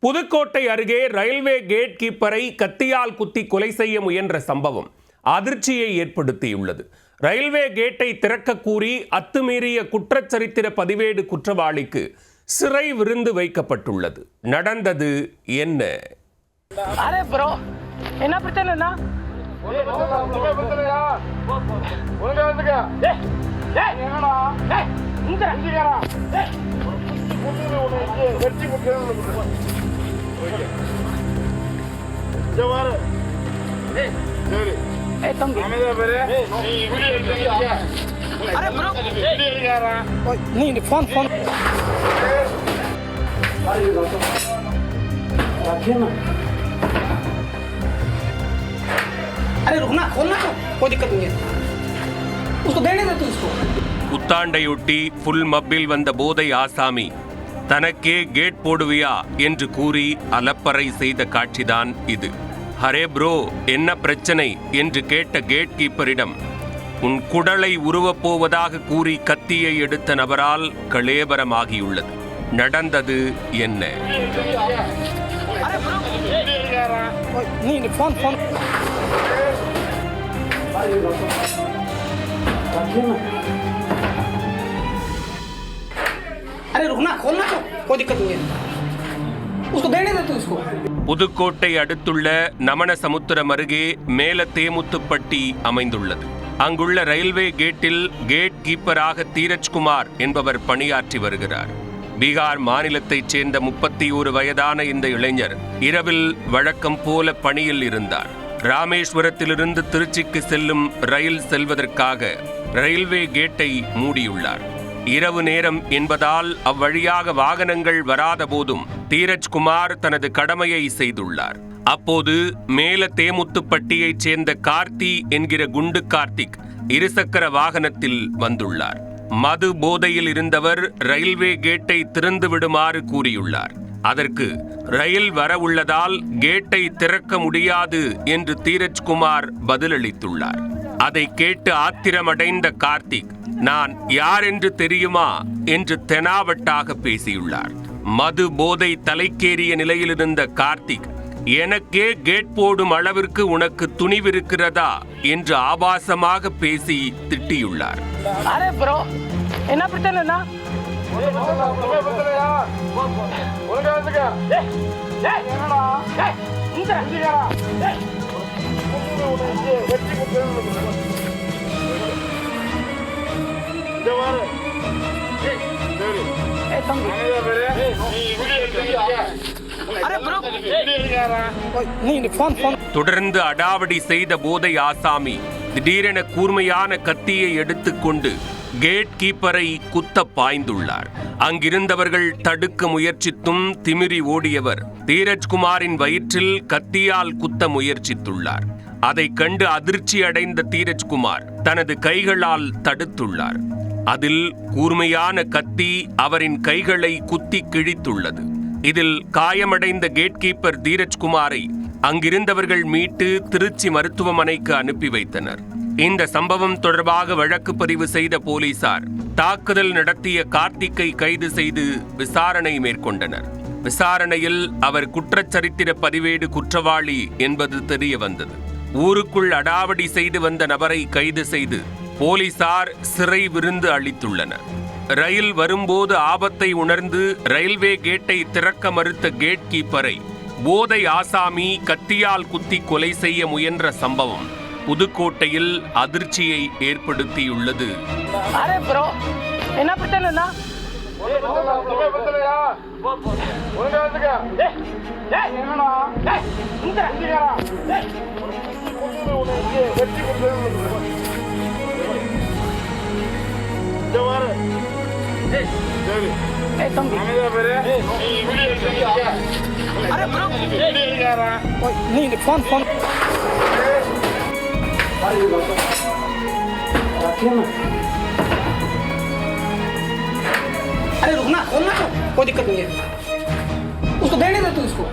புதுக்கோட்டை அருகே railway gate கீப்பரை கத்தியால் குத்தி கொலை செய்ய முயன்ற சம்பவம் அதிர்ச்சியை ஏற்படுத்தியுள்ளது. ரயில்வே கேட்டை திறக்க கூறி அத்துமீறிய குற்றச்சரித்திர பதிவேடு குற்றவாளிக்கு சிறை விருந்து வைக்கப்பட்டுள்ளது. நடந்தது என்ன? அரே ப்ரோ, என்ன பிரச்சனைனா? अरे रुकना, खोलना तो कोई दिक्कत नहीं है, उसको देने दे तू इसको. புத்தாண்டையொட்டி புல் மப்பில் வந்த போதை ஆசாமி தனக்கே கேட் போடுவியா என்று கூறி அலப்பறை செய்த காட்சிதான் இது. ஹரே ப்ரோ, என்ன பிரச்சனை என்று கேட்ட கேட் கீப்பரிடம் உன் குடலை உருவப் போவதாக கூறி கத்தியை எடுத்த நபரால் கலேபரமாகியுள்ளது. நடந்தது என்ன? अरे रुकना, खोलना तो कोई दिक्कत नहीं है, उसको देने दे तू इसको. புதுக்கோட்டை அடுத்துள்ள நமனசமுத்திரம் அருகே மேல தேமுத்துப்பட்டி அமைந்துள்ளது. அங்குள்ள ரயில்வே கேட்டில் கேட் கீப்பராக தீரஜ்குமார் என்பவர் பணியாற்றி வருகிறார். பீகார் மாநிலத்தைச் சேர்ந்த 31 வயதான இந்த இளைஞர் இரவில் வழக்கம் போல பணியில் இருந்தார். ராமேஸ்வரத்திலிருந்து திருச்சிக்கு செல்லும் ரயில் செல்வதற்காக ரயில்வே கேட்டை மூடியுள்ளார். இரவு நேரம் என்பதால் அவ்வழியாக வாகனங்கள் வராத போதும் தீரஜ்குமார் தனது கடமையை செய்துள்ளார். அப்போது மேல தேமுத்துப்பட்டியைச் சேர்ந்த கார்த்தி என்கிற குண்டு கார்த்திக் இருசக்கர வாகனத்தில் வந்துள்ளார். மது போதையில் இருந்தவர் ரயில்வே கேட்டை திறந்து விடுமாறு கூறியுள்ளார். அதற்கு ரயில் வர உள்ளதால் கேட்டை திறக்க முடியாது என்று தீரஜ்குமார் பதிலளித்துள்ளார். அதை கேட்டு ஆத்திரமடைந்த கார்த்திக், நான் யார் என்று தெரியுமா என்று தெனாவட்டாக பேசியுள்ளார். மது போதை தலைக்கேறிய நிலையில் இருந்த கார்த்திக், எனக்கே கேட் போடும் அளவிற்கு உனக்கு துணிவிருக்கிறதா என்று ஆபாசமாக பேசி திட்டியுள்ளார். அரே ப்ரோ, என்ன பிரச்சனைனா? தொடர்ந்து அடாவடி செய்த போதை ஆசாமி திடீரென கூர்மையான கத்தியை எடுத்துக்கொண்டு கேட் கீப்பரை குத்த பாய்ந்துள்ளார். அங்கிருந்தவர்கள் தடுக்க முயற்சித்தும் திமிரி ஓடியவர் தீரஜ்குமாரின் வயிற்றில் கத்தியால் குத்த முயற்சித்துள்ளார். அதை கண்டு அதிர்ச்சி அடைந்த தீரஜ்குமார் தனது கைகளால் தடுத்துள்ளார். அதில் கூர்மையான கத்தி அவரின் கைகளை குத்தி கிழித்துள்ளது. இதில் காயமடைந்த கேட் கீப்பர் தீரஜ்குமாரை அங்கிருந்தவர்கள் மீட்டு திருச்சி மருத்துவமனைக்கு அனுப்பி வைத்தனர். இந்த சம்பவம் தொடர்பாக வழக்கு பதிவு செய்த போலீசார் தாக்குதல் நடத்திய கார்த்திக்கை கைது செய்து விசாரணை மேற்கொண்டனர். விசாரணையில் அவர் குற்றச்சரித்திர பதிவேடு குற்றவாளி என்பது தெரிய வந்தது. ஊருக்குள் அடாவடி செய்து வந்த நபரை கைது செய்து போலீசார் சிறை விருந்து அளித்துள்ளனர். ரயில் வரும்போது ஆபத்தை உணர்ந்து ரயில்வே கேட்டை திறக்க மறுத்த கேட் கீப்பரை போதை ஆசாமி கத்தியால் குத்தி கொலை செய்ய முயன்ற சம்பவம் புதுக்கோட்டையில் அதிர்ச்சியை ஏற்படுத்தியுள்ளது. அரே ப்ரோ, என்ன பிரச்சனைனா? अरे ब्रो, नहीं फोन फोन. अरे रुकना, खोलना तो कोई दिक्कत नहीं है, उसको देने दे तू इसको.